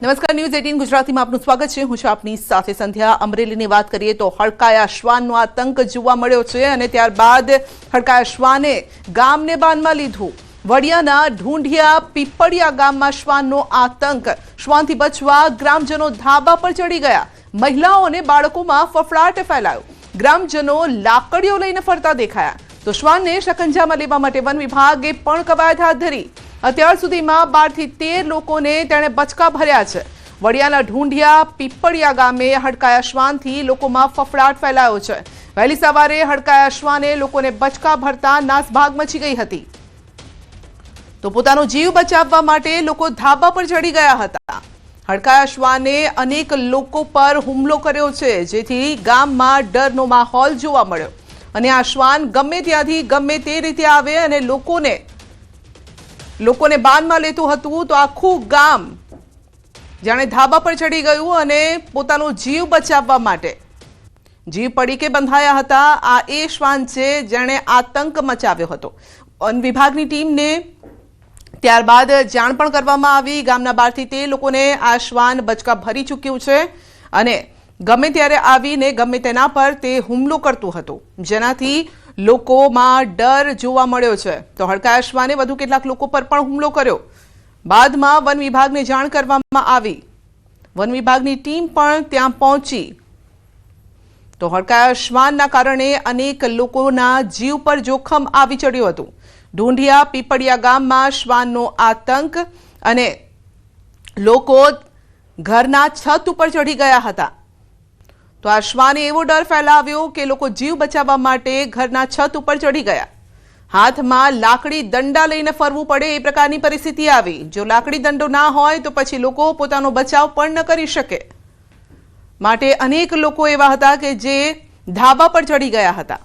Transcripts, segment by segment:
નમસ્કાર, ન્યૂઝ 18 ગુજરાતીમાં આપનું સ્વાગત છે। હું છું આપની સાથે સંધ્યા। અમરેલીની વાત કરીએ તો હડકાયા શ્વાનનો આતંક જોવા મળ્યો છે અને ત્યારબાદ હડકાયા શ્વાને ગામને બાનમાં લીધું। વડિયાના ઢૂંઢિયા પીપળિયા ગામમાં શ્વાનનો આતંક। શ્વાનથી બચવા ગ્રામજનો ધાબા પર ચડી ગયા। મહિલાઓ અને બાળકોમાં ફફડાટ ફેલાયો। ગ્રામજનો લાકડીઓ લઈને ફરતા દેખાયા તો શ્વાનને શકંજામાં લેવા માટે વન વિભાગે પણ કવાયત હાથ ધરી। અત્યાર સુધીમાં 12 થી 13 લોકોને તેણે બચકા ભર્યા છે। વડિયાના ઢૂંઢિયા પીપળિયા ગામે હડકાયા શ્વાનથી લોકોમાં ફફડાટ ફેલાયો છે। વહેલી સવારે હડકાયા શ્વાને લોકોને બચકા ભરતા નાસભાગ મચી ગઈ હતી તો પોતાનો જીવ બચાવવા માટે લોકો ધાબા પર ચડી ગયા હતા। હડકાયા શ્વાને અનેક લોકો પર હુમલો કર્યો છે જેથી ગામમાં ડરનો માહોલ જોવા મળ્યો અને આ શ્વાન ગમે ત્યાંથી ગમે તે રીતે આવે અને લોકોને બાનમાં લેતું હતું તો આખું ગામ જાણે ધાબા પર ચડી ગયું અને પોતાનો જીવ બચાવવા માટે જીવ પડીકે બંધાયા હતા। આ એ શ્વાન છે જેણે આતંક મચાવ્યો હતો। વન વિભાગની ટીમને ત્યારબાદ જાણ પણ કરવામાં આવી। ગામના 12 થી 13 લોકોને આ શ્વાન બચકા ભરી ચૂક્યું છે અને ગમે ત્યારે આવીને ગમે તેના પર તે હુમલો કરતું હતું જેનાથી લોકોમાં ડર જોવા મળ્યો છે। તો હડકાયા શ્વાને વધુ કેટલાક લોકો પર પણ હુમલો કર્યો। બાદમાં વન વિભાગને જાણ કરવામાં આવી। વન વિભાગની ટીમ પણ ત્યાં પહોંચી તો હડકાયા શ્વાનના કારણે અનેક લોકોના જીવ પર જોખમ આવી ચડ્યું હતું। ઢૂંઢિયા પીપળિયા ગામમાં શ્વાનનો આતંક અને લોકો ઘરના છત ઉપર ચઢી ગયા હતા તો આ શ્વાને એવો ડર ફેલાવ્યો કે લોકો જીવ બચાવવા માટે ઘરના છત ઉપર ચડી ગયા। હાથમાં લાકડી દંડા લઈને ફરવું પડે એ પ્રકારની પરિસ્થિતિ આવી। જો લાકડી દંડો ના હોય તો પછી લોકો પોતાનો બચાવ પણ ન કરી શકે માટે અનેક લોકો એવા હતા કે જે ધાબા પર ચડી ગયા હતા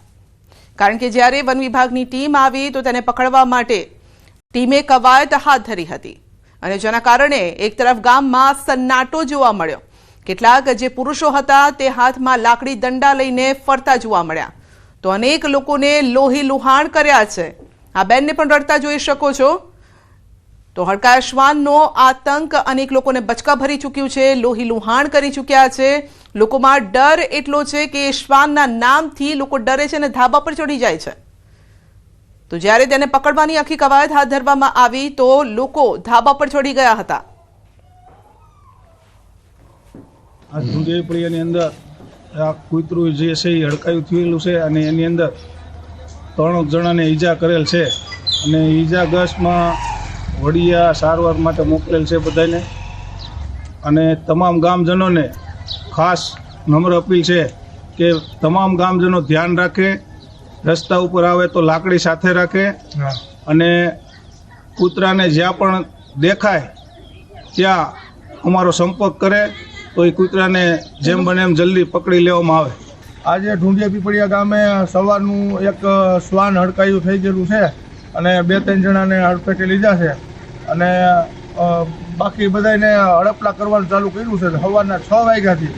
કારણ કે જ્યારે વન વિભાગની ટીમ આવી તો તેને પકડવા માટે ટીમે કવાયત હાથ ધરી હતી અને જેના કારણે એક તરફ ગામમાં સન્નાટો જોવા મળ્યો। કેટલાક જે પુરુષો હતા તે હાથમાં લાકડી દંડા લઈને ફરતા જોવા મળ્યા તો અનેક લોકોને લોહી લુહાણ કર્યા છે। આ બેનને પણ રડતા જોઈ શકો છો। તો હડકાયા શ્વાનનો આતંક અનેક લોકોને બચકા ભરી ચૂક્યું છે, લોહી લુહાણ કરી ચૂક્યા છે। લોકોમાં ડર એટલો છે કે શ્વાનના નામથી લોકો ડરે છે અને ધાબા પર ચડી જાય છે। તો જ્યારે તેને પકડવાની આખી કવાયત હાથ ધરવામાં આવી તો લોકો ધાબા પર ચડી ગયા હતા। આ ઢૂંઢિયાપળિયાની અંદર આ કૂતરું જે છે એ હડકાયું થયેલું છે અને એની અંદર 3 જણાને ઈજા કરેલ છે અને ઈજાગ્રસ્તમાં વડિયા સારવાર માટે મોકલેલ છે બધાને। અને તમામ ગામજનોને ખાસ નમ્ર અપીલ છે કે તમામ ગામજનો ધ્યાન રાખે, રસ્તા ઉપર આવે તો લાકડી સાથે રાખે અને કૂતરાને જ્યાં પણ દેખાય ત્યાં અમારો સંપર્ક કરે તો એ કૂતરાને જેમ બને એમ જલ્દી પકડી લેવામાં આવે। આજે ઢૂંઢિયા પીપળિયા ગામે સવારનું એક શ્વાન હડકાયું થઈ ગયેલું છે અને 2-3 જણાને હડફેટે લીધા છે અને બાકી બધાને હડપલા કરવાનું ચાલુ કર્યું છે। સવારના 6 વાગ્યાથી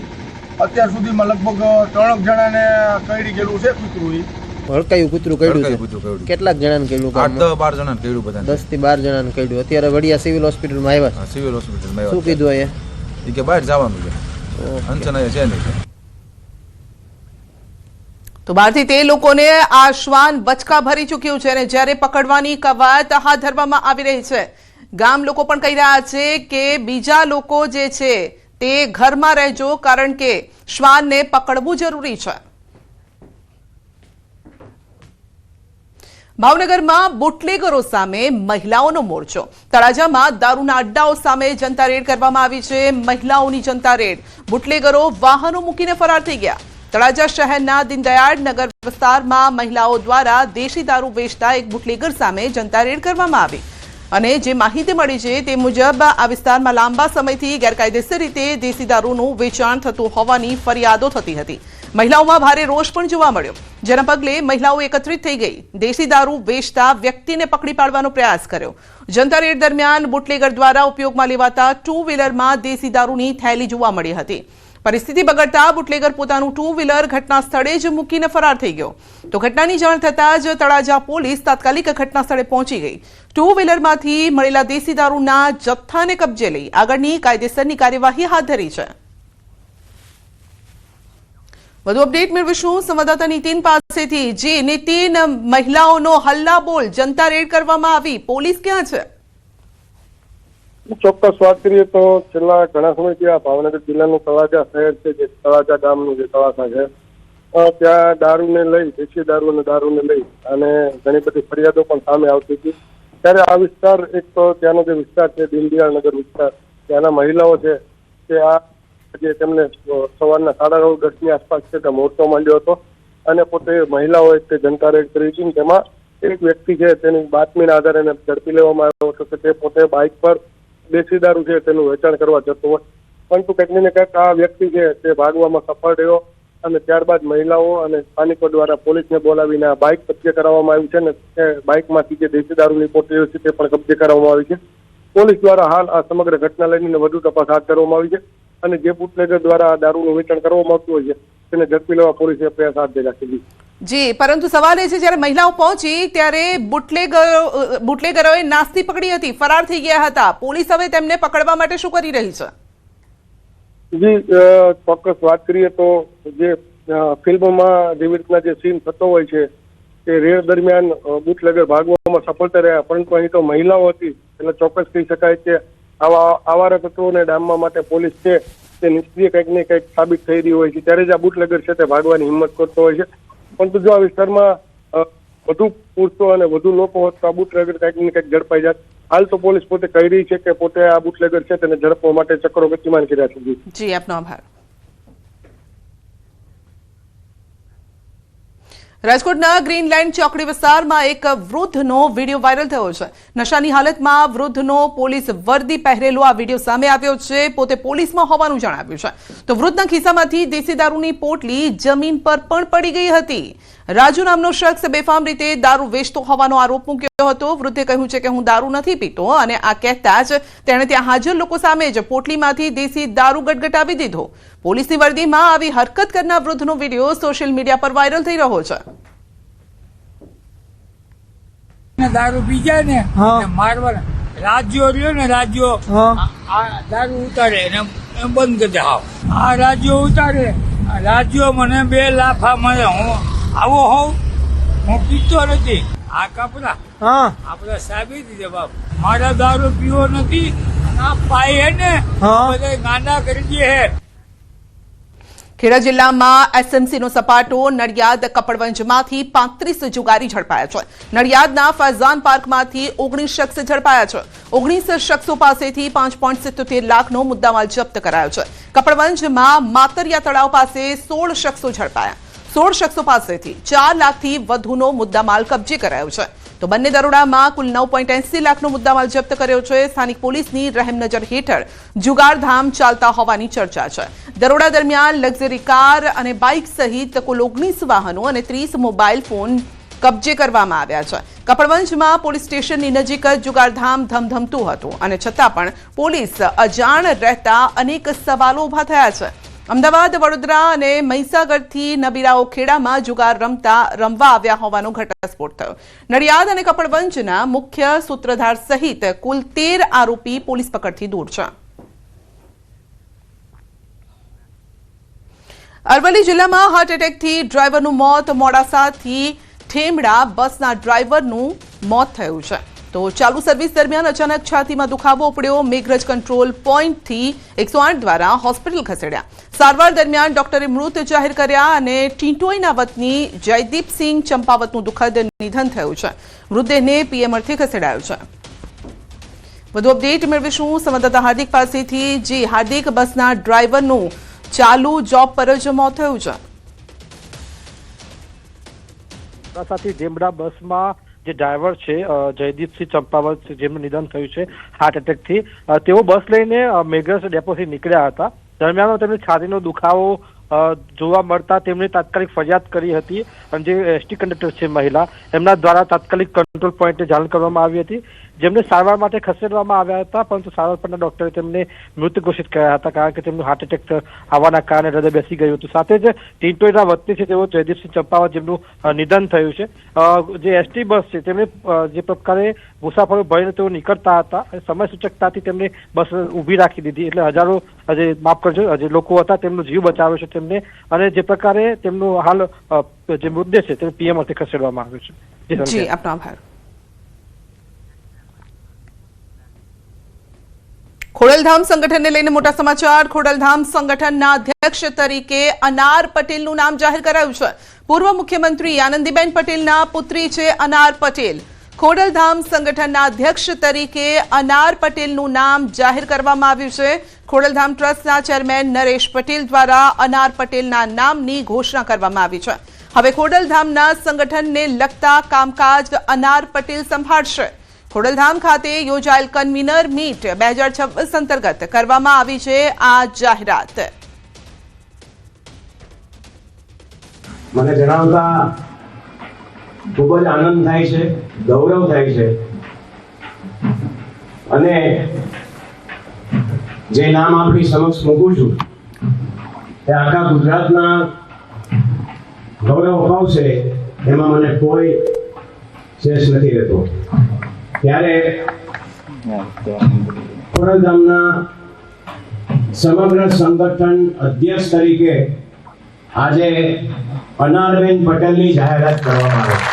અત્યાર સુધીમાં લગભગ 3 જણાને કરડી ગયેલું છે કૂતરું। હડકાયું કૂતરું કર્યું છે। કેટલાક જણાને કર્યું? 8-12 જણાને કર્યું બધા 10 થી 12 જણાને કર્યું। અત્યારે વડિયા સિવિલ હોસ્પિટલમાં આવ્યા। સિવિલ હોસ્પિટલમાં શું કીધું અહીંયા? એ કે બહાર જવાનું છે, અંચના છે નહીં। તો 12 થી 13 લોકોને આ શ્વાન બચકા ભરી ચૂક્યું છે અને જ્યારે પકડવાની કવાયત હાથ ધરવામાં આવી રહી છે ગામ લોકો પણ કહી રહ્યા છે કે બીજા લોકો જે છે તે ઘરમાં રહેજો કારણ કે શ્વાનને પકડવું જરૂરી છે। ભાવનગરમાં બુટલેગરો સામે મહિલાઓનો મોરચો। તળાજામાં દારૂના અડ્ડાઓ સામે જનતા રેડ કરવામાં આવી છે। મહિલાઓની જનતા રેડ। બુટલેગરો વાહનો મૂકીને ફરાર થઈ ગયા। તળાજા શહેરના દીનદયાળ નગર વિસ્તારમાં મહિલાઓ દ્વારા દેશી દારૂ વેચતા એક બુટલેગર સામે જનતા રેડ કરવામાં આવી અને જે માહિતી મળી છે તે મુજબ આ વિસ્તારમાં લાંબા સમયથી ગેરકાયદેસર રીતે દેશી દારૂનું વેચાણ થતું હોવાની ફરિયાદો થતી હતી। મહિલાઓમાં ભારે રોષ પણ જોવા મળ્યો જેના પગલે મહિલાઓ એકત્રિત થઈ ગઈ। દેશી દારૂ વેચતા વ્યક્તિને પકડી પાડવાનો પ્રયાસ કર્યો। જનતા રેડ દરમિયાન બુટલેગર દ્વારા ઉપયોગમાં લેવાતા 2 વ્હીલરમાં દેશી દારૂની થેલી જોવા મળી હતી। પરિસ્થિતિ બગડતા બુટલેગર પોતાનું 2 વ્હીલર ઘટના સ્થળે જ મૂકીને ફરાર થઈ ગયો તો ઘટનાની જાણ થતાં જ તળાજા પોલીસ તાત્કાલિક ઘટના સ્થળે પહોંચી ગઈ 2 વ્હીલરમાંથી મળેલા દેશી દારૂના જથ્થાને કબજે લઈ આગળની કાયદેસરની કાર્યવાહી હાથ ધરી છે। વધુ અપડેટ મેળવીશું સંવાદદાતા નીતિન પાસેથી। જી નીતિન, મહિલાઓનો હલ્લા બોલ, જનતા રેડ કરવામાં આવી, પોલીસ ક્યાં છે? ચોક્કસ વાત કરીએ તો છેલ્લા ઘણા સમયથી આ ભાવનગર જિલ્લાનું તળાજા શહેર છે, જે તળાજા ગામનું જે તળાજા છે, ત્યાં દારૂને લઈ, દેશી દારૂને લઈ અને ઘણી બધી ફરિયાદો પણ સામે આવતી હતી। ત્યારે આ વિસ્તાર, એક તો ત્યાંનો જે વિસ્તાર છે દીનદયાળ નગર વિસ્તાર, ત્યાંના મહિલાઓ છે તે આ જે તેમને સવારના 9:30-10ની આસપાસ છે તે મોરચો માંડ્યો હતો અને પોતે મહિલાઓએ તે જનતા રેડ કરી હતી। તેમાં એક વ્યક્તિ છે તેની બાતમીના આધારે એને ઝડપી લેવામાં આવ્યો હતો કે તે પોતે બાઇક પર દેશી દારૂ છે તેનું વેચાણ કરવા જતો હોય, પરંતુ કંઈક ને કંઈક આ વ્યક્તિ છે તે ભાગવામાં સફળ રહ્યો અને ત્યારબાદ મહિલાઓ અને સ્થાનિકો દ્વારા પોલીસને બોલાવીને આ બાઇક કબજે કરાવવામાં આવી છે અને તે બાઇકમાંથી જે દેશી દારૂની પોટલીઓ છે તે પણ કબજે કરવામાં આવી છે। પોલીસ દ્વારા હાલ આ સમગ્ર ઘટના લઈને વધુ તપાસ હાથ ધરવામાં આવી છે અને જે બુટલેગર દ્વારા આ દારૂનું વેચાણ કરવામાં આવતું હોય છે તેને ઝડપી લેવા પોલીસે પ્રયાસ હાથ ધર્યા છે। જી, પરંતુ સવાલ એ છે જ્યારે મહિલાઓ પહોંચી ત્યારે બુટલેગરોએ નાસ્તી પકડી હતી, ફરાર થઈ ગયા હતા। પોલીસ હવે તેમને પકડવા માટે શું કરી રહી છે? જી, ચોક્કસ વાત કરીએ તો જે ફિલ્મમાં જેવી રીતના જે સીન થતો હોય છે તે રેડ દરમિયાન બુટલેગર ભાગવામાં સફળતા રહ્યા, પરંતુ અહીં તો મહિલાઓ હતી એટલે ચોક્કસ કહી શકાય કે આવા આવારા તત્વોને ડામવા માટે પોલીસ છે તે નિષ્ક્રિય કંઈક ને કંઈક સાબિત થઈ રહી હોય છે, ત્યારે જ આ બુટલેગર છે તે ભાગવાની હિંમત કરતો હોય છે। પરંતુ જો આ વિસ્તારમાં વધુ પુરુષો અને વધુ લોકો હોત તો આ બુટલેગર કંઈક ને કંઈક ઝડપાઈ જાય। હાલ તો પોલીસ પોતે કહી રહી છે કે પોતે આ બુટલેગર છે તેને ઝડપવા માટે ચક્રો ગતિમાન કર્યા છે। જી, આપનો આભાર। રાજકોટના ગ્રીન લાઇન ચોકડી વિસ્તારમાં એક વૃદ્ધનો વિડીયો વાયરલ થયો છે। નશાની હાલતમાં વૃદ્ધનો પોલીસ વર્દી પહેરેલો આ વિડીયો સામે આવ્યો છે। પોતે પોલીસમાં હોવાનું જણાવ્યું છે તો વૃદ્ધના ખિસ્સામાંથી દેશી દારૂની પોટલી જમીન પર પણ પડી ગઈ હતી। રાજુ નામનો શખ્સ બેફામ રીતે દારૂ વેચતો હોવાનો આરોપ મૂક્યો હતો। વૃદ્ધે કહ્યું છે કે હું દારૂ નથી પીતો અને આ કહેતા જ તેણે ત્યાં હાજર લોકો સામે જ પોટલીમાંથી દેશી દારૂ ગટગટાવી દીધો। પોલીસની વર્દીમાં આવી હરકત કરનાર વૃદ્ધનો વિડીયો સોશિયલ મીડિયા પર વાયરલ થઈ રહ્યો છે। દારૂ પી જાય ને મારવાના રાજ્યો રહ્યો ને રાજ્યો આ દારૂ ઉતારે ને એમ બંધ કરી દે। આ રાજ્યો ઉતારે, રાજ્યો મને 2 લાફા મળે, હું આવો હોઉં, હું પીતો નથી। આ કપડા આપડે સાબિતી છે બાપ, મારા દારૂ પીવો નથી, આ પાય ને બધા ગાંડા કરી દે। ખેડા જિલ્લામાં એસએમસીનો સપાટો નડિયાદ કપડવંજમાંથી 35 જુગારી ઝડપાયા છે। નડિયાદના ફૈઝાન પાર્કમાંથી 19 શખ્સ ઝડપાયા છે। 19 શખ્સો પાસેથી 5.77 લાખનો મુદ્દામાલ જપ્ત કરાયો છે। કપડવંજમાં માતરિયા તળાવ પાસે 16 શખ્સો ઝડપાયા। 16 શખ્સો પાસેથી 4 લાખથી વધુનો મુદ્દામાલ કબજે કરાયો છે તો બંને દરોડામાં કુલ 9.80 લાખનો મુદ્દામાલ જપ્ત કર્યો છે। સ્થાનિક પોલીસની રહેમનજર હેઠળ જુગારધામ ચાલતા હોવાની ચર્ચા છે। દરોડા દરમિયાન લક્ઝરી કાર અને બાઇક સહિત કુલ 19 વાહનો અને 30 મોબાઈલ ફોન કબજે કરવામાં આવ્યા છે। કપડવંજમાં પોલીસ સ્ટેશનની નજીક જ જુગારધામ ધમધમતું હતું અને છતાં પણ પોલીસ અજાણ રહેતા અનેક સવાલો ઉભા થયા છે। અમદાવાદ, વડોદરા અને મહીસાગરથી નબીરાઓ ખેડામાં જુગાર રમવા આવ્યા હોવાનો ઘટસ્ફોટ થયો। નડિયાદ અને કપડવંજના મુખ્ય સૂત્રધાર સહિત કુલ 13 આરોપી પોલીસ પકડથી દૂર છે। અરવલ્લી જિલ્લામાં હાર્ટ એટેકથી ડ્રાઈવરનું મોત। મોડાસાથી ઠેમડા બસના ડ્રાઈવરનું મોત થયું છે તો ચાલુ સર્વિસ દરમિયાન અચાનક છાતીમાં દુખાવો પડ્યો। મેઘરજ કંટ્રોલ પોઈન્ટથી 108 દ્વારા હોસ્પિટલ ખસેડ્યા। સારવાર દરમિયાન ડોક્ટરે મૃત જાહેર કર્યા અને ટીંટોઈના વતની જયદીપસિંહ ચંપાવતનું દુઃખદ નિધન થયું છે। મૃતદેહને પીએમ અર્થે ખસેડાયો છે। વધુ અપડેટ મેળવીશું સંવાદદાતા હાર્દિક પાસેથી। જી હાર્દિક, બસના ડ્રાઈવરનું ચાલુ જોબ પર જ મોત થયું છે। સાથે જેમડા બસમાં જે ડ્રાઈવર છે જયદીપસિંહ ચંપાવત, જેમનું નિધન થયું છે હાર્ટ એટેકથી, તેઓ બસ લઈને મેઘરજ ડેપોથી નીકળ્યા હતા। દરમિયાન તેમને છાતીનો દુખાવો જોવા મળતા તેમણે તાત્કાલિક ફરિયાદ કરી હતી અને જે એસટી કંડક્ટર છે મહિલા, એમના દ્વારા તાત્કાલિક કંટ્રોલ પોઈન્ટે જાણ કરવામાં આવી હતી। જેમને સારવાર માટે ખસેડવામાં આવ્યા હતા, પરંતુ સારવાર પરના ડોક્ટરે તેમને મૃત ઘોષિત કર્યા હતા, કારણ કે તેમનું હાર્ટ એટેક આવવાના કારણે હૃદય બેસી ગયું હતું. સાથે જ ટીંટોઈના વતની છે તેઓ જયદીપસિંહ ચંપાવત, જેમનું નિધન થયું છે. જે એસટી બસ છે તેમને જે પ્રકારે મુસાફરો ભરીને તેઓ નીકળતા હતા, સમય સૂચકતાથી તેમને બસ ઊભી રાખી દીધી, એટલે હજારો માફ કરજો જે લોકો હતા તેમનો જીવ બચાવ્યો છે તેમને, અને જે પ્રકારે તેમનું હાલ જે મૃતદેહ છે તેને પીએમ અર્થે ખસેડવામાં આવ્યો છે. જી, આપનો આભાર. ખોડલધામ સંગઠનને લઈને મોટા સમાચાર. ખોડલધામ સંગઠનના અધ્યક્ષ તરીકે અનાર પટેલનું નામ જાહેર કરાયું છે. પૂર્વ મુખ્યમંત્રી આનંદીબેન પટેલના પુત્રી છે અનાર પટેલ. ખોડલધામ સંગઠનના અધ્યક્ષ તરીકે અનાર પટેલનું નામ જાહેર કરવામાં આવ્યું છે. ખોડલધામ ટ્રસ્ટના ચેરમેન નરેશ પટેલ દ્વારા અનાર પટેલના નામની ઘોષણા કરવામાં આવી છે. હવે ખોડલધામના સંગઠનને લગતા કામકાજ અનાર પટેલ સંભાળશે. ખોડલધામ ખાતે યોજાયેલ કન્વીનર મીટ 2026 અંતર્ગત કરવામાં આવી છે આ જાહેરાત. મને જણાવતા ખૂબ જ આનંદ થાય છે, ગૌરવ થાય છે, અને જે નામ આપણી સમક્ષ મૂકું છું એ આખા ગુજરાતના ગૌરવ અપાવશે એમાં મને કોઈ શેષ નથી રહેતો. ત્યારે ખોડલધામના સમગ્ર સંગઠન અધ્યક્ષ તરીકે આજે અનારબેન પટેલની જાહેરાત કરવામાં આવી.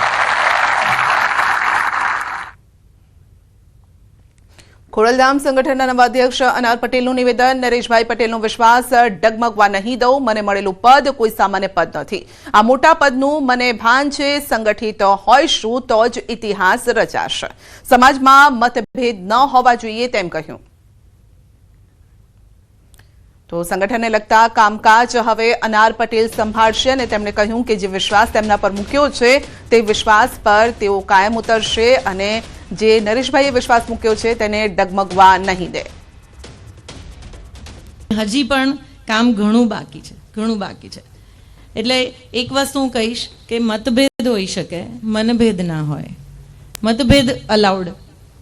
ખોડલધામ સંગઠનના નવા અધ્યક્ષ અનાર પટેલનું નિવેદન. નરેશભાઈ પટેલનો વિશ્વાસ ડગમગવા નહીં દઉં. મને મળેલું પદ કોઈ સામાન્ય પદ નથી. આ મોટા પદનું મને ભાન છે. સંગઠિત હોઈશું તો જ ઇતિહાસ રચાશે. સમાજમાં મતભેદ ન હોવા જોઈએ તેમ કહ્યું. તો સંગઠનને લગતા કામકાજ હવે અનાર પટેલ સંભાળશે અને તેમણે કહ્યું કે જે વિશ્વાસ તેમના પર મૂક્યો છે તે વિશ્વાસ પર તેઓ કાયમ ઉતરશે અને જે નરેશભાઈએ વિશ્વાસ મૂક્યો છે તેને ડગમગવા નહીં દે. હજી પણ કામ ઘણું બાકી છે. એટલે એક વસ્તુ હું કહીશ કે મતભેદ હોઈ શકે, મનભેદ ના હોય. મતભેદ અલાઉડ,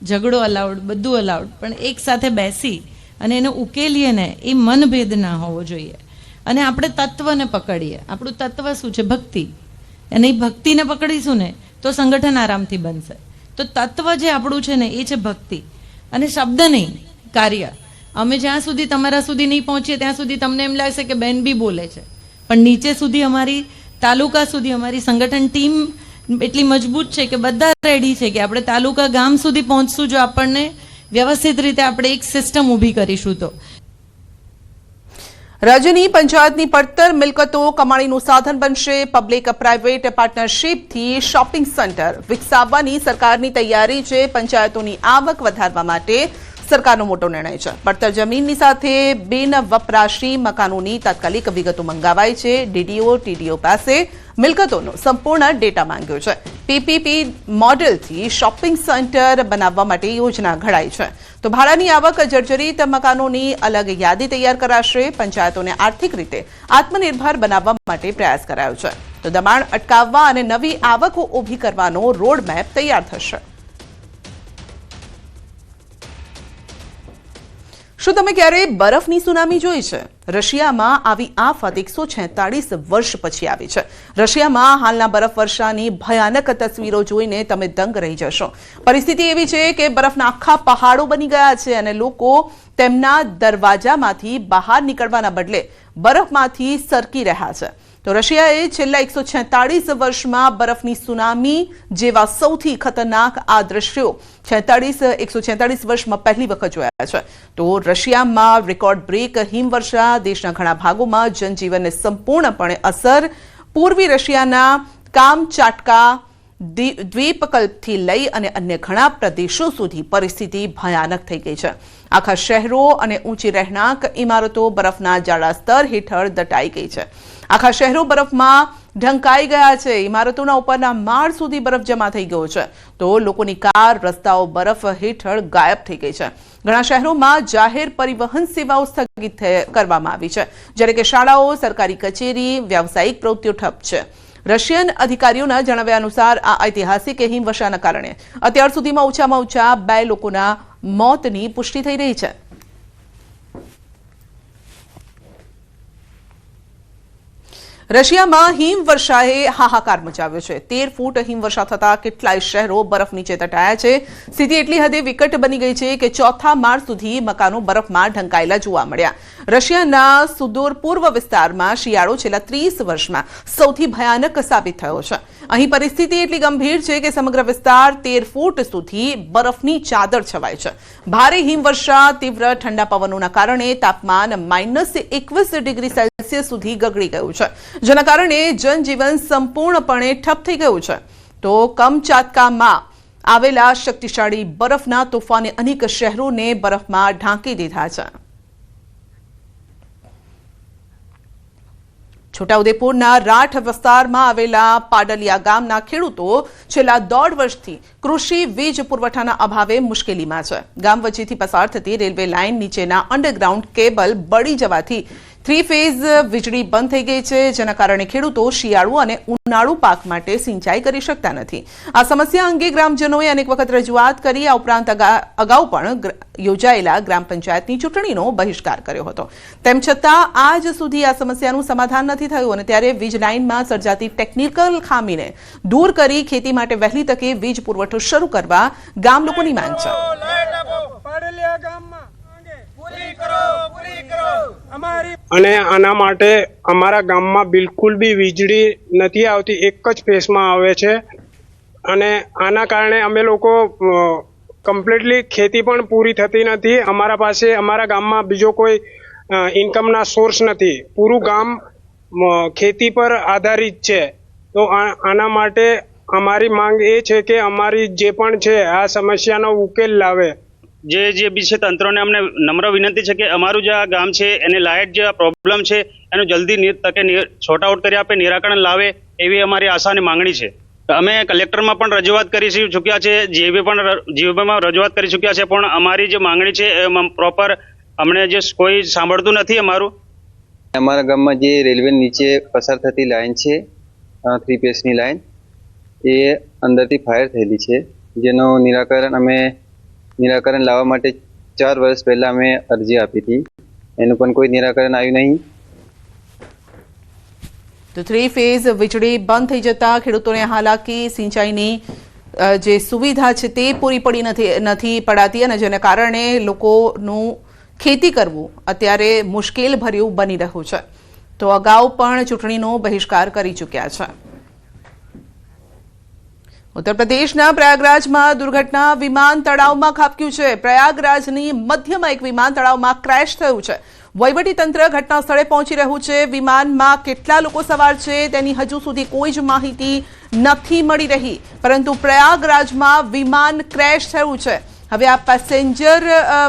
ઝઘડો અલાઉડ, બધું અલાઉડ, પણ એક સાથે બેસી અને એને ઉકેલીએ ને એ મનભેદ ના હોવો જોઈએ. અને આપણે તત્વને પકડીએ. આપણું તત્વ શું છે? ભક્તિ. અને એ ભક્તિને પકડીશું ને તો સંગઠન આરામથી બનશે. તો તત્વ જે આપણું છે ને એ છે ભક્તિ, અને શબ્દ નહીં, કાર્ય. અમે જ્યાં સુધી તમારા સુધી નહીં પહોંચીએ ત્યાં સુધી તમને એમ લાગશે કે બેન બી બોલે છે, પણ નીચે સુધી અમારી તાલુકા સુધી અમારી સંગઠન ટીમ એટલી મજબૂત છે કે બધા રેડી છે કે આપણે તાલુકા ગામ સુધી પહોંચશું જો આપણને વ્યવસ્થિત રીતે આપણે એક સિસ્ટમ ઊભી કરીશું તો. રાજ્યની પંચાયતની પડતર મિલકતો કમાણીનું સાધન બનશે. પબ્લિક પ્રાઇવેટ પાર્ટનરશિપથી શોપિંગ સેન્ટર વિકસાવવાની સરકારની તૈયારી છે. પંચાયતોની આવક વધારવા માટે સરકારનો મોટો નિર્ણય છે. પડતર જમીનની સાથે બિન વપરાશી મકાનોની તાત્કાલિક વિગતો મંગાવાઈ છે. ડીડીઓ ટીડીઓ પાસે મિલકતોનો સંપૂર્ણ ડેટા માંગ્યો છે. પીપીપી મોડેલથી શોપિંગ સેન્ટર બનાવવા માટે યોજના ઘડાઈ છે. તો ભાડાની આવક જર્જરિત મકાનોની અલગ યાદી તૈયાર કરાશે. પંચાયતોને આર્થિક રીતે આત્મનિર્ભર બનાવવા માટે પ્રયાસ કરાયો છે. તો દબાણ અટકાવવા અને નવી આવકો ઊભી કરવાનો રોડમેપ તૈયાર થશે. શું તમે ક્યારેય બરફની સુનામી જોઈ છે? રશિયામાં આવી આફત 146 વર્ષ પછી આવી છે. રશિયામાં હાલના બરફ વર્ષાની ભયાનક તસવીરો જોઈને તમે દંગ રહી જશો. પરિસ્થિતિ એવી છે કે બરફના આખા પહાડો બની ગયા છે અને લોકો તેમના દરવાજામાંથી બહાર નીકળવાના બદલે બરફમાંથી સરકી રહ્યા છે. તો રશિયાએ છેલ્લા 146 વર્ષમાં બરફની સુનામી જેવા સૌથી ખતરનાક આ દ્રશ્યો 146 વર્ષમાં પહેલી વખત જોયા છે. તો રશિયામાં રેકોર્ડ બ્રેક હિમવર્ષા, દેશના ઘણા ભાગોમાં જનજીવનને સંપૂર્ણપણે અસર. પૂર્વી રશિયાના કામચાટકા દ્વીપકલ્પથી લઈ અને અન્ય ઘણા પ્રદેશો સુધી પરિસ્થિતિ ભયાનક થઈ ગઈ છે. આખા શહેરો અને ઊંચી રહેણાંક ઇમારતો બરફના જાડા સ્તર હેઠળ દટાઈ ગઈ છે. આખા શહેરો બરફમાં ઢંકાઈ ગયા છે. ઇમારતોના ઉપરના માળ સુધી બરફ જમા થઈ ગયો છે. તો લોકોની કાર, રસ્તાઓ બરફ હેઠળ ગાયબ થઈ ગઈ છે. ઘણા શહેરોમાં જાહેર પરિવહન સેવાઓ સ્થગિત કરવામાં આવી છે, જ્યારે કે શાળાઓ, સરકારી કચેરી, વ્યાવસાયિક પ્રવૃત્તિઓ ઠપ છે. રશિયન અધિકારીઓના જણાવ્યા અનુસાર આ ઐતિહાસિક હિમવર્ષાના કારણે અત્યાર સુધીમાં ઓછામાં ઓછા 2 લોકોના મોતની પુષ્ટિ થઈ રહી છે. રશિયામાં હિમવર્ષાએ હાહાકાર મચાવ્યો છે. 13 ફૂટ હિમવર્ષા થતા કેટલાય શહેરો બરફ નીચે તટાયા છે. સ્થિતિ એટલી હદે વિકટ બની ગઈ છે કે 4થા માળ સુધી મકાનો બરફમાં ઢંકાયેલા જોવા મળ્યા. રશિયાના સુદૂર પૂર્વ વિસ્તારમાં શિયાળો છેલ્લા 30 વર્ષમાં સૌથી ભયાનક સાબિત થયો છે. અહીં પરિસ્થિતિ એટલી ગંભીર છે કે સમગ્ર વિસ્તાર 13 ફૂટ સુધી બરફની ચાદર છવાય છે. ભારે હિમવર્ષા, તીવ્ર ઠંડા પવનોના કારણે તાપમાન -21 ડિગ્રી સેલ્સિયસ સુધી ગગડી ગયું છે, જેના કારણે જનજીવન સંપૂર્ણપણે ઠપ થઈ ગયું છે. તો કમચાતકામાં આવેલા શક્તિશાળી બરફના તોફાને અનેક શહેરોને બરફમાં ઢાંકી દીધા છે. છોટાઉદેપુરના રાઠ વિસ્તારમાં આવેલા પાડલિયા ગામના ખેડૂતો છેલ્લા 1.5 વર્ષથી કૃષિ વીજ પુરવઠાના અભાવે મુશ્કેલીમાં છે. ગામ વચ્ચેથી પસાર થતી રેલવે લાઇન નીચેના અંડરગ્રાઉન્ડ કેબલ બળી જવાથી 3 ફેઝ વીજળી બંધ થઈ ગઈ છે, જેના કારણે ખેડૂતો શિયાળુ અને ઉનાળુ પાક માટે સિંચાઈ કરી શકતા નથી. આ સમસ્યા અંગે ગ્રામજનોએ અનેક વખત રજૂઆત કરી. આ ઉપરાંત અગાઉ પણ યોજાયેલા ગ્રામ પંચાયતની ચૂંટણીનો બહિષ્કાર કર્યો હતો. તેમ છતાં આજ સુધી આ સમસ્યાનું સમાધાન નથી થયું અને ત્યારે વીજ લાઇનમાં સર્જાતી ટેકનિકલ ખામીને દૂર કરી ખેતી માટે વહેલી તકે વીજ પુરવઠો શરૂ કરવા ગામ લોકોની માંગ છે. અને આના માટે અમારા ગામમાં બિલકુલ બી વીજળી નથી આવતી, એક જ ફેસમાં આવે છે. અને આના કારણે અમે લોકો કમ્પ્લીટલી ખેતી પણ પૂરી થતી નથી. અમારા પાસે અમારા ગામમાં બીજો કોઈ ઇન્કમના સોર્સ નથી. પૂરું ગામ ખેતી પર આધારિત છે. તો આના માટે અમારી માંગ એ છે કે અમારી જે પણ છે આ સમસ્યાનો ઉકેલ લાવે. જે બી છે તંત્રોને અમને નમ્ર વિનંતી છે કે અમારું જે આ ગામ છે એને લાઇટ જે પ્રોબ્લેમ છે એનું જલ્દી તકે છોટ આઉટ કરી આપે, નિરાકરણ લાવે એવી અમારી આશા અને માંગણી છે. અમે કલેક્ટરમાં પણ રજૂઆત કરી ચૂક્યા છે, જીવીમાં રજૂઆત કરી ચૂક્યા છે, પણ અમારી જે માંગણી છે એ પ્રોપર અમને જે કોઈ સાંભળતું નથી અમારું. અમારા ગામમાં જે રેલવે નીચે પસાર થતી લાઇન છે, 3 ફેઝની લાઇન, એ અંદરથી ફાયર થયેલી છે, જેનું નિરાકરણ લાવવા માટે 4 વર્ષ પહેલા અમે અરજી આપી હતી. એનું પણ કોઈ નિરાકરણ આવ્યું નહીં. તો 3 ફેઝ વીજળી બંધ થઈ જતા ખેડૂતોને હાલાકી, સિંચાઈની જે સુવિધા છે તે પૂરી પડી નથી પડાતી અને જેના કારણે લોકોનું ખેતી કરવું અત્યારે મુશ્કેલ ભર્યું બની રહ્યું છે. તો અગાઉ પણ ચૂંટણીનો બહિષ્કાર કરી ચૂક્યા છે. ઉત્તર પ્રદેશના પ્રયાગરાજમાં દુર્ઘટના, વિમાન તળાવમાં ખાબક્યું છે. પ્રયાગરાજની મધ્યમાં એક વિમાન તળાવમાં ક્રેશ થયું છે. વહીવટી તંત્ર ઘટના સ્થળે પહોંચી રહ્યું છે. વિમાનમાં કેટલા લોકો સવાર છે તેની હજુ સુધી કોઈ જ માહિતી નથી મળી રહી, પરંતુ પ્રયાગરાજમાં વિમાન ક્રેશ થયું છે. હવે આ પેસેન્જર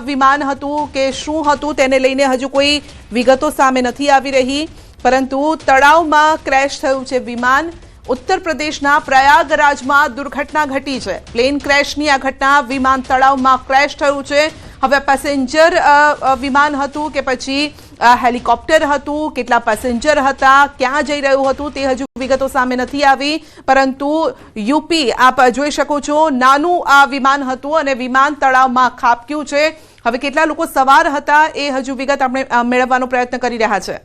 વિમાન હતું કે શું હતું તેને લઈને હજુ કોઈ વિગતો સામે નથી આવી રહી, પરંતુ તળાવમાં ક્રેશ થયું છે વિમાન. ઉત્તર પ્રદેશના પ્રયાગરાજમાં દુર્ઘટના ઘટી છે. પ્લેન ક્રેશની આ ઘટના વિમાન તળાવમાં ક્રેશ થયું છે. હવે પેસેન્જર વિમાન હતું કે પછી હેલિકોપ્ટર હતું, કેટલા પેસેન્જર હતા, ક્યાં જઈ રહ્યું હતું તે હજુ વિગતો સામે નથી આવી, પરંતુ યુપી આપ જોઈ શકો છો નાનું આ વિમાન હતું અને વિમાન તળાવમાં ખાબક્યું છે. હવે કેટલા લોકો સવાર હતા એ હજુ વિગત આપણે મેળવવાનો પ્રયત્ન કરી રહ્યા છે.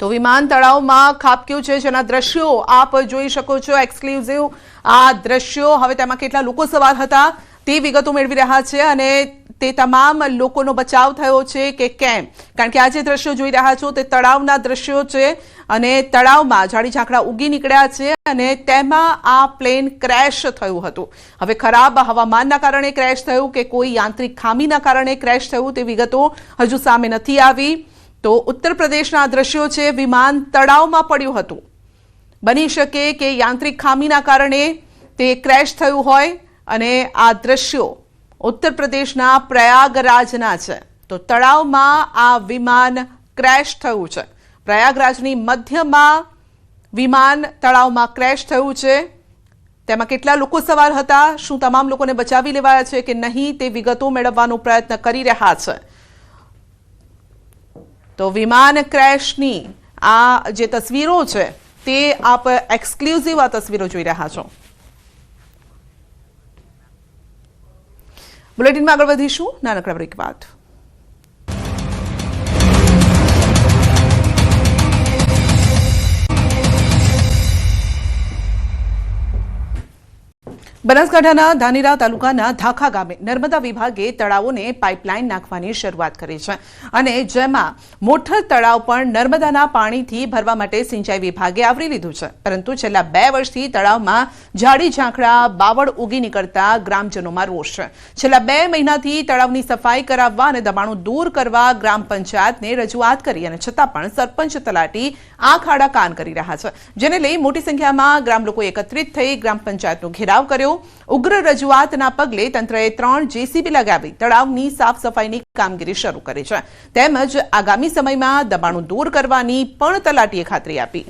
તો વિમાન તળાવમાં ખાબક્યું છે, જેના દ્રશ્યો આપ જોઈ શકો છો. એક્સક્લુઝિવ આ દ્રશ્યો. હવે તેમાં કેટલા લોકો સવાર હતા તે વિગતો મેળવી રહ્યા છે અને તે તમામ લોકોનો બચાવ થયો છે કે કેમ, કારણ કે આ જે દ્રશ્યો જોઈ રહ્યા છો તે તળાવના દ્રશ્યો છે અને તળાવમાં ઝાડી ઝાંખરા ઉગી નીકળ્યા છે અને તેમાં આ પ્લેન ક્રેશ થયું હતું. હવે ખરાબ હવામાનના કારણે ક્રેશ થયું કે કોઈ યાંત્રિક ખામીના કારણે ક્રેશ થયું તે વિગતો હજુ સામે નથી આવી. તો ઉત્તર પ્રદેશના દ્રશ્યો છે, વિમાન તળાવમાં પડ્યું હતું. બની શકે કે યાંત્રિક ખામીના કારણે તે ક્રેશ થયું હોય અને આ દ્રશ્યો ઉત્તર પ્રદેશના પ્રયાગરાજના છે. તો તળાવમાં આ વિમાન ક્રેશ થયું છે. પ્રયાગરાજની મધ્યમાં વિમાન તળાવમાં ક્રેશ થયું છે. તેમાં કેટલા લોકો સવાર હતા, શું તમામ લોકોને બચાવી લેવાયા છે કે નહીં, તે વિગતો મેળવવાનો પ્રયત્ન કરી રહ્યા છે. તો વિમાન ક્રેશની આ જે તસવીરો છે તે આપ એક્સક્લુઝિવ આ તસવીરો જોઈ રહ્યા છો. બુલેટિનમાં આગળ વધીશું નાનકડા બ્રેક બાદ. બનાસકાંઠાના ધાનેરા તાલુકાના ધાખા ગામે નર્મદા વિભાગે તળાવોને પાઇપલાઇન નાખવાની શરૂઆત કરી છે અને જેમાં મોઠર તળાવ પણ નર્મદાના પાણીથી ભરવા માટે સિંચાઈ વિભાગે આવરી લીધું છે. પરંતુ છેલ્લા 2 વર્ષથી તળાવમાં ઝાડી ઝાંખરા બાવળ ઉગી નીકળતા ગ્રામજનોમાં રોષ છે. છેલ્લા 2 મહિનાથી તળાવની સફાઈ કરાવવા અને દબાણો દૂર કરવા ગ્રામ પંચાયતને રજૂઆત કરી અને છતાં પણ સરપંચ તલાટી આંખ આડા કાન કરી રહ્યા છે, જેને લઈ મોટી સંખ્યામાં ગ્રામ લોકો એકત્રિત થઈ ગ્રામ પંચાયતનો ઘેરાવ કર્યો. ઉગ્ર રજૂઆતના પગલે તંત્રએ 3 જેસીબી લગાવી તળાવની સાફ સફાઈની કામગીરી શરૂ કરી છે, તેમજ આગામી સમયમાં દબાણો દૂર કરવાની પણ તલાટીએ ખાતરી આપી.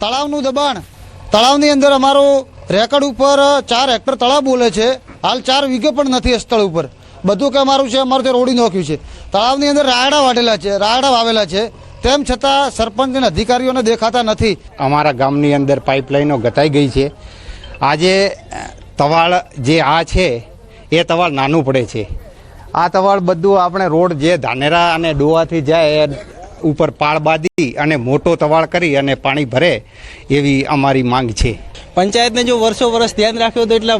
તળાવનું દબાણ, તળાવની અંદર અમારો રેકર્ડ ઉપર 4 હેક્ટર તળાવ બોલે છે, હાલ 4 વીઘે પણ નથી સ્થળ ઉપર. બધું કે અમારું છે, અમારું તે રોડી નાખ્યું છે. તળાવની અંદર રાયડા વાટેલા છે, રાયડા વાવેલા છે, તેમ છતાં સરપંચ અને અધિકારીઓને દેખાતા નથી. અમારા ગામની અંદર પાઇપલાઇનો ગતાઈ ગઈ છે. આજે તવાળ જે આ છે એ તવાળ નાનું પડે છે. આ તવાળ બધું આપણે રોડ જે ધાનેરા અને ડોવાથી જાય એ ઉપર પાળ બાંધી અને મોટો તવાળ કરી અને પાણી ભરે એવી અમારી માંગ છે. પંચાયતને જો વર્ષો વર્ષ ધ્યાન રાખ્યો તો એટલા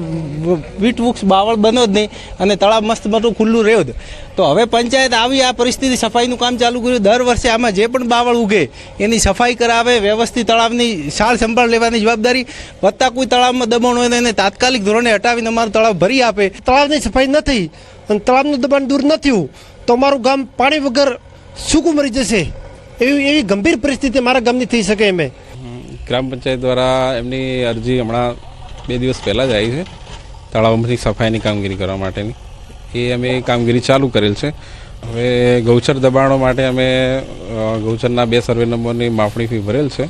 વીટ વૃક્ષ બાવળ બનો જ નહીં અને તળાવ મસ્ત મોટું ખુલ્લું રહ્યો જ. તો હવે પંચાયત આવી આ પરિસ્થિતિ સફાઈનું કામ ચાલુ કર્યું. દર વર્ષે આમાં જે પણ બાવળ ઉગે એની સફાઈ કરાવે, વ્યવસ્થિત તળાવની સાર સંભાળ લેવાની જવાબદારી, વત્તા કોઈ તળાવમાં દબાણ હોય એને તાત્કાલિક ધોરણે હટાવીને અમારું તળાવ ભરી આપે. તળાવની સફાઈ ન થઈ અને તળાવનું દબાણ દૂર ન થયું તો અમારું ગામ પાણી વગર સૂકું મરી જશે. એવી ગંભીર પરિસ્થિતિ મારા ગામની થઈ શકે એમ. ગ્રામ પંચાયત દ્વારા એમની અરજી હમણાં 2 દિવસ પહેલાં જ આવી છે તળાવમાંથી સફાઈની કામગીરી કરવા માટેની. એ અમે કામગીરી ચાલુ કરેલ છે. હવે ગૌચર દબાણો માટે અમે ગૌચરના 2 સર્વે નંબરની માપણી ફી ભરેલ છે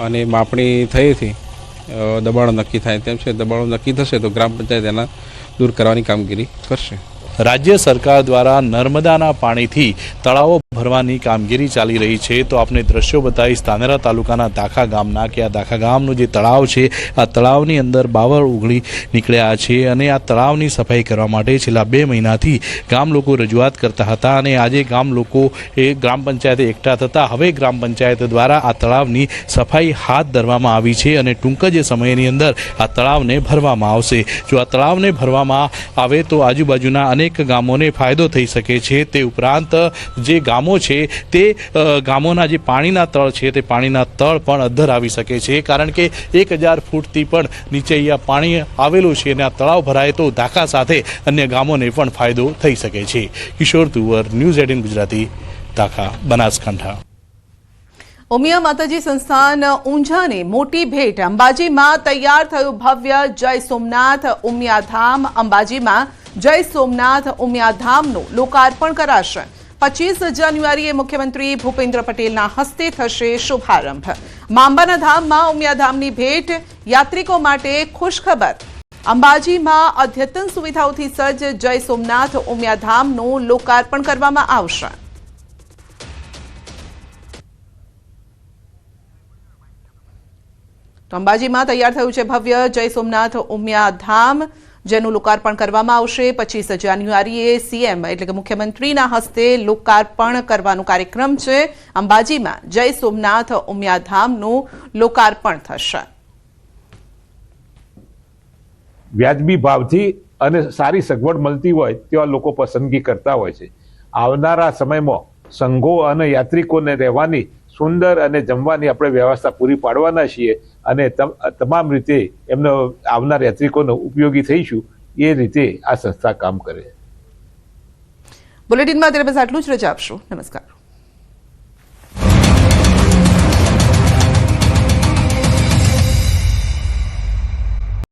અને માપણી થઈથી દબાણો નક્કી થાય તેમ છે. દબાણો નક્કી થશે તો ગ્રામ પંચાયત એના દૂર કરવાની કામગીરી કરશે. રાજ્ય સરકાર દ્વારા નર્મદાના પાણીથી તળાવો ભરવાની કામગીરી ચાલી રહી છે. તો આપને દ્રશ્યો બતાવીશ ધાનેરા તાલુકાના દાખા ગામના કે આ દાખા ગામનું જે તળાવ છે આ તળાવની અંદર બાવળ ઉગડી નીકળ્યા છે અને આ તળાવની સફાઈ કરવા માટે છેલ્લા 2 મહિનાથી ગામ લોકો રજૂઆત કરતા હતા અને આજે ગામ લોકો એ ગ્રામ પંચાયતે એકઠા થતા હવે ગ્રામ પંચાયત દ્વારા આ તળાવની સફાઈ હાથ ધરવામાં આવી છે અને ટૂંક જ સમયની અંદર આ તળાવને ભરવામાં આવશે. જો આ તળાવને ભરવામાં આવે તો આજુબાજુના અનેક ગામોને ફાયદો થઈ શકે છે. તે ઉપરાંત જે ગામો છે તે ગામોના જે પાણીના તળ છે તે પાણીના તળ પણ અદ્ધર આવી શકે છે, કારણ કે 1000 ફૂટથી પણ નીચે અહીંયા પાણી આવેલું છે અને આ તળાવ ભરાય તો ધાખા સાથે અન્ય ગામોને પણ ફાયદો થઈ શકે છે. કિશોર તુવર, ન્યૂઝ 18 ગુજરાતી, ધાખા, બનાસકાંઠા. ઉમિયા માતાજી સંસ્થાન ઊંઝાની મોટી ભેટ. અંબાજીમાં તૈયાર થયું ભવ્ય જય સોમનાથ ઉમિયાધામ. અંબાજીમાં જય સોમનાથ ઉમિયાધામનું લોકાર્પણ કરાશે. 25 જાન્યુઆરીએ મુખ્યમંત્રી ભૂપેન્દ્ર પટેલના હસ્તે થશે શુભારંભ. માંબાના ધામમાં ઉમિયાધામની ભેટ. યાત્રિકો માટે ખુશખબર. અંબાજીમાં અદ્યતન સુવિધાઓથી સજ્જ જય સોમનાથ ઉમિયાધામનું લોકાર્પણ કરવામાં આવશે. તો અંબાજીમાં તૈયાર થયું છે ભવ્ય જય સોમનાથ ઉમિયાધામ, જેનું લોકાર્પણ કરવામાં આવશે. 25 જાન્યુઆરીએ સીએમ એટલે કે મુખ્યમંત્રીના હસ્તે લોકાર્પણ કરવાનો કાર્યક્રમ છે. અંબાજીમાં જય સોમનાથ ઉમિયાધામનું લોકાર્પણ થશે. વ્યાજબી ભાવથી અને સારી સગવડ મળતી હોય તેવા લોકો પસંદગી કરતા હોય છે. આવનારા સમયમાં સંઘો અને યાત્રિકોને રહેવાની સુંદર અને જમવાની આપણે વ્યવસ્થા પૂરી પાડવાના છીએ અને તમામ રીતે એમને આવનાર યાત્રિકોને ઉપયોગી થઈશું એ રીતે આ સંસ્થા કામ કરે. બુલેટિનમાં અત્યારે બસ આટલું જ. રજા આપશો. નમસ્કાર.